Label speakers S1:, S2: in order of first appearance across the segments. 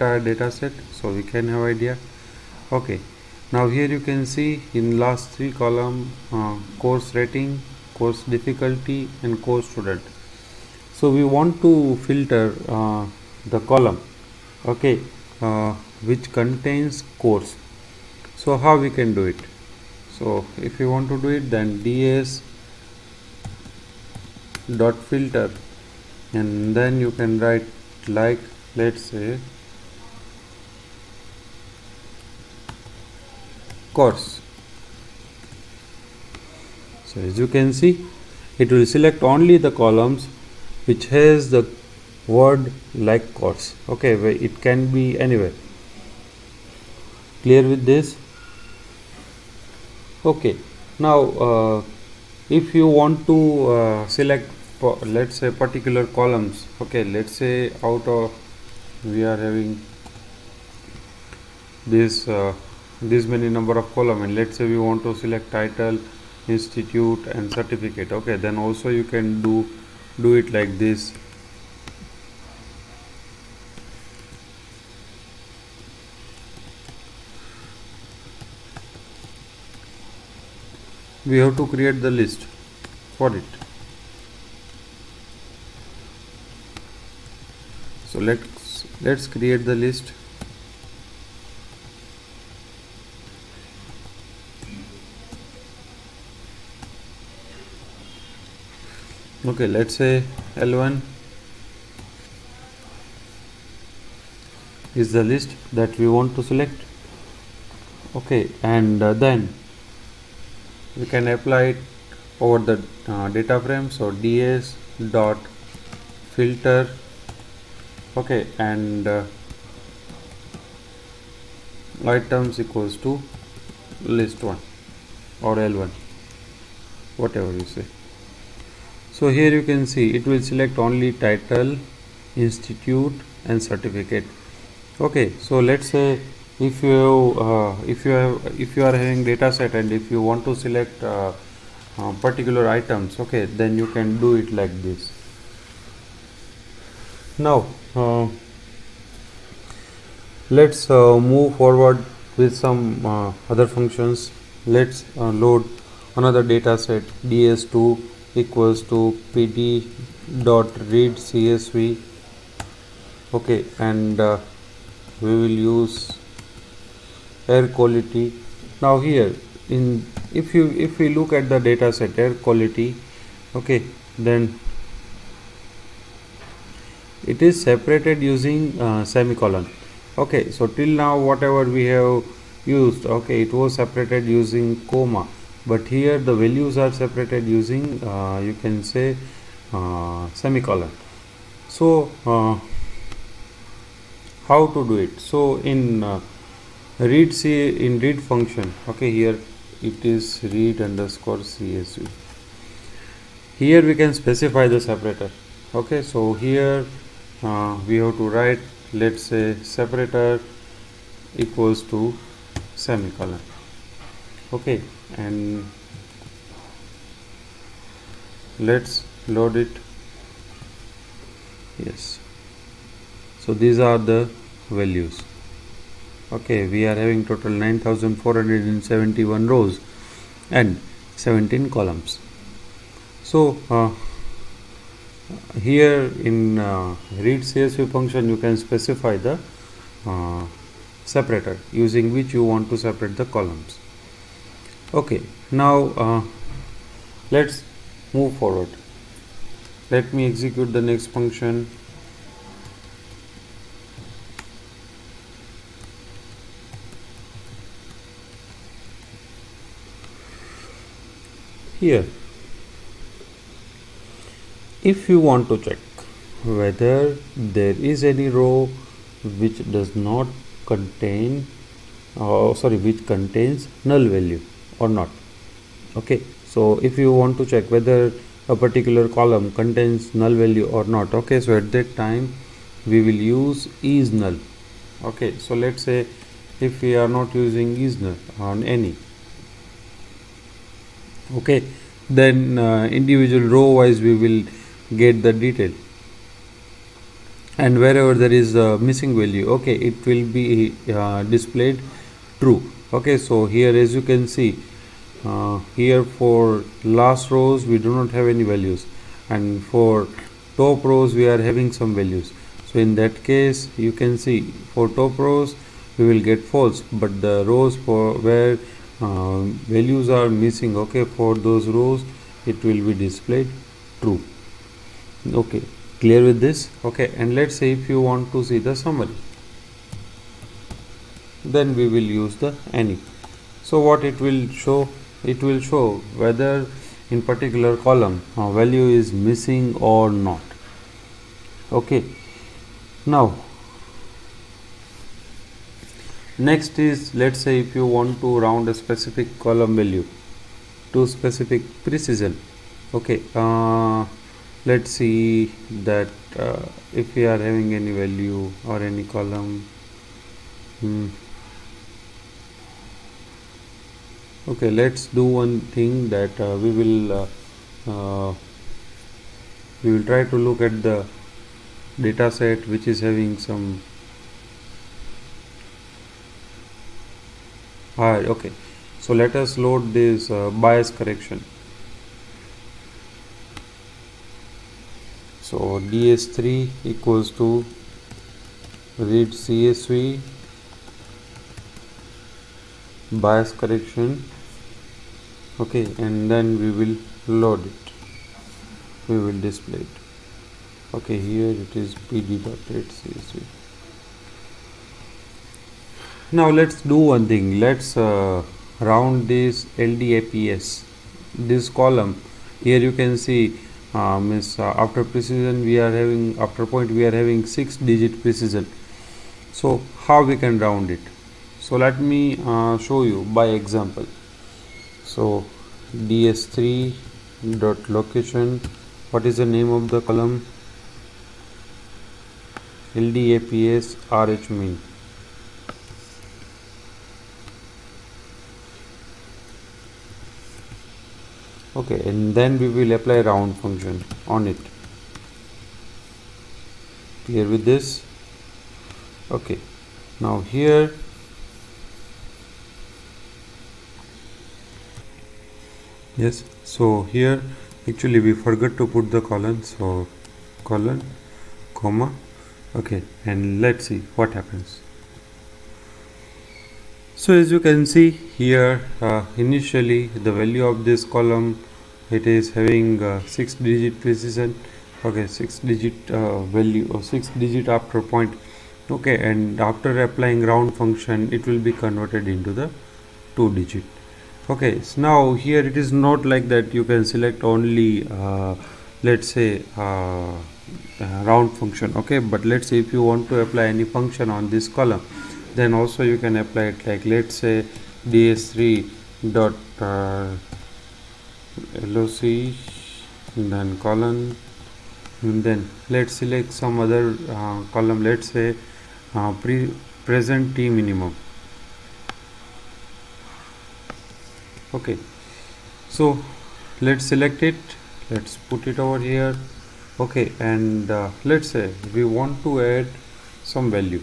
S1: entire data set, so we can have idea. Okay, now here you can see in last three column course rating, course difficulty and course student. So we want to filter the column, okay, which contains course. So how we can do it? So if you want to do it, then ds dot filter, and then you can write like, let's say, course. So as you can see, it will select only the columns which has the word like course. Okay, it can be anywhere. Clear with this? Okay, now if you want to select, let's say, particular columns. Okay, let's say out of, we are having this many number of column, and let's say we want to select title, institute and certificate. Okay, then also you can do it like this. We have to create the list for it. So let's create the list. Okay, let's say L1 is the list that we want to select. Okay, and then we can apply it over the data frame. So ds dot filter, okay, and items equals to list1 or L1, whatever you say. So here you can see it will select only title, institute and certificate. Okay, so let's say if you are having data set and if you want to select particular items, okay, then you can do it like this. Now let's move forward with some other functions. Let's load another data set, ds2 equals to pd dot read csv. Okay, and we will use air quality. Now here if we look at the data set air quality, okay, then it is separated using semicolon. Okay, so till now whatever we have used, okay, it was separated using comma, but here the values are separated using you can say semicolon. So how to do it? So in read function, okay, here it is read underscore csv. Here we can specify the separator. Okay, so here we have to write, let's say, separator equals to semicolon. Okay, and let's load it. Yes, so these are the values. Okay, we are having total 9471 rows and 17 columns. So here in read csv function you can specify the separator using which you want to separate the columns. Okay, now let's move forward. Let me execute the next function. Here, if you want to check whether there is any row which does not contain which contains null value or not. Okay, so if you want to check whether a particular column contains null value or not, okay, so at that time we will use is null. Okay, so let's say if we are not using is null on any, okay, then individual row wise we will get the detail. and wherever there is a missing value, okay, it will be displayed true. Okay, so here as you can see, here for last rows we do not have any values, and for top rows we are having some values. So in that case you can see for top rows we will get false, but the rows for where values are missing, okay, for those rows it will be displayed true. Okay, clear with this? Okay, and let's say if you want to see the summary, then we will use the any. So what it will show, it will show whether in particular column value is missing or not. Okay, now next is, let's say if you want to round a specific column value to specific precision. Okay, let's see that if we are having any value or any column, okay, let's do one thing that we will try to look at the data set which is having some okay, so let us load this bias correction. So ds3 equals to read CSV bias correction. Okay, and then we will load it, we will display it. Okay, here it is pd.read.csv. Now let's do one thing, let's round this LDAPS, this column. Here you can see after precision we are having, after point we are having 6-digit precision. So how we can round it? So let me show you by example. So ds3 dot location, what is the name of the column? LDAPS RH mean. Okay, and then we will apply round function on it. Clear with this? Okay, now here yes, so here actually we forgot to put the colon, so colon comma. Okay, and let's see what happens. So as you can see here, initially the value of this column, it is having 6-digit precision. Okay, 6-digit value or 6-digit after point. Okay, and after applying round function it will be converted into the 2-digit. Okay, so now here it is not like that you can select only let's say round function. Okay, but let's say if you want to apply any function on this column, then also you can apply it, like let's say ds3 dot loc, then colon, and then let's select some other column, let's say present t minimum. Okay, so let's select it, let's put it over here. Okay, and let's say we want to add some value.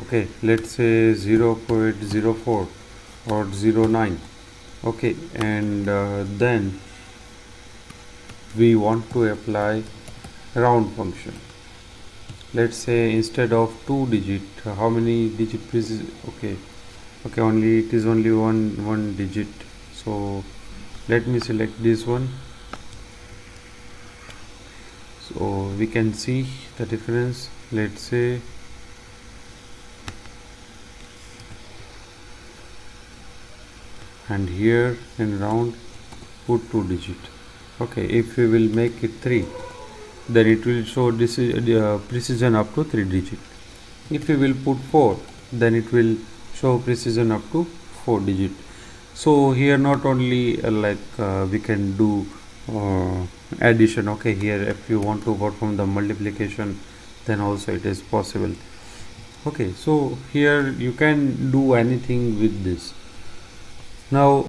S1: Okay, let's say 0.04 or 09. Okay, and then we want to apply round function. Let's say instead of 2-digit, how many digit precision? Okay, only it is only one digit. So let me select this one, so we can see the difference. Let's say and here in round put 2-digit. Okay, if we will make it 3, then it will show this precision up to 3-digit. If we will put 4, then it will show precision up to 4-digit. So here not only we can do addition. Okay, here if you want to perform the multiplication, then also it is possible. Okay, so here you can do anything with this. Now